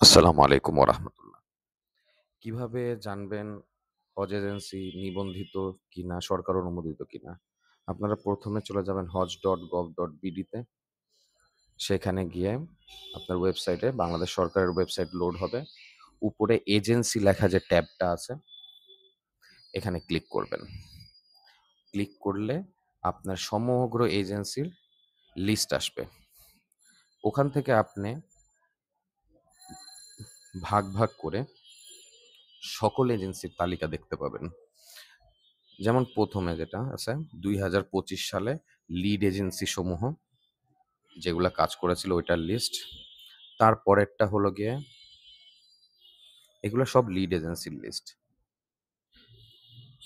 আসসালামু আলাইকুম ওরহমতুল্লাহ। কিভাবে জানবেন হজ এজেন্সি নিবন্ধিত কিনা, সরকার অনুমোদিত কিনা? আপনারা ১ম এ চলে যাবেন haj.gov.bd তে। সেখানে গিয়ে আপনার ওয়েবসাইটে বাংলাদেশ সরকারের ওয়েবসাইট লোড হবে। উপরে এজেন্সি লেখা যে ট্যাবটা আছে, এখানে ক্লিক করবেন। ক্লিক করলে আপনার সমগ্র এজেন্সির লিস্ট আসবে। ওখান থেকে আপনি ভাগ করে সকল এজেন্সির তালিকা দেখতে পাবেন। যেমন ১ম এ যেটা আছে ২০২৫ সালে লিড এজেন্সি সমূহ যেগুলা কাজ করেছিল ওইটার লিস্ট। তারপরেরটা হলো গিয়ে এগুলো সব লিড এজেন্সির লিস্ট।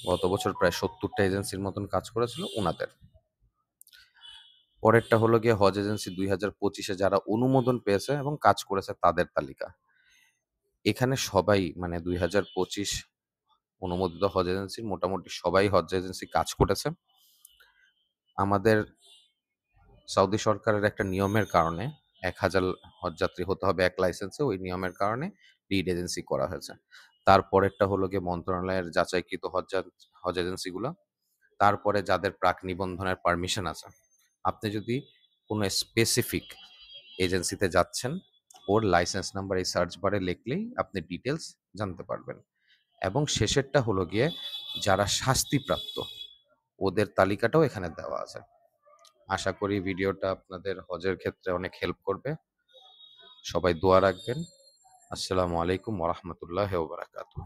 গত বছর প্রায় ৭০ টা এজেন্সির মতন কাজ করেছিল উনাদের। পরেরটা হলো গিয়ে হজ এজেন্সি ২০২৫ এ যারা অনুমোদন পেয়েছে এবং কাজ করেছে তাদের তালিকা। এখানে সবাই মানে ২০২৫ অনুমোদিত হজ এজেন্সির মোটামুটি সবাই হজ এজেন্সি কাজ করেছে। আমাদের সৌদি সরকারের একটা নিয়মের কারণে ১,০০০ হজযাত্রী হতে হবে এক লাইসেন্সে। ওই নিয়মের কারণে লিড এজেন্সি করা হয়েছে। তারপরেরটা হলো গিয়ে মন্ত্রণালয়ের যাচাইকৃত হজ এজেন্সিগুলা। তারপরে যাদের প্রাক নিবন্ধনের পারমিশন আছে। আপনি যদি কোনো স্পেসিফিক এজেন্সিতে যাচ্ছেন, ওর লাইসেন্স নাম্বার এই সার্চ বারে লিখলেই আপনি ডিটেইলস জানতে পারবেন। এবং শেষেরটা হলো গিয়ে যারা শাস্তিপ্রাপ্ত, ওদের তালিকাটাও এখানে দেওয়া আছে। আশা করি ভিডিওটা আপনাদের হজের ক্ষেত্রে অনেক হেল্প করবে। সবাই দোয়া রাখবেন। আসসালামু আলাইকুম ওয়া রাহমাতুল্লাহি ওয়া বারাকাতুহু।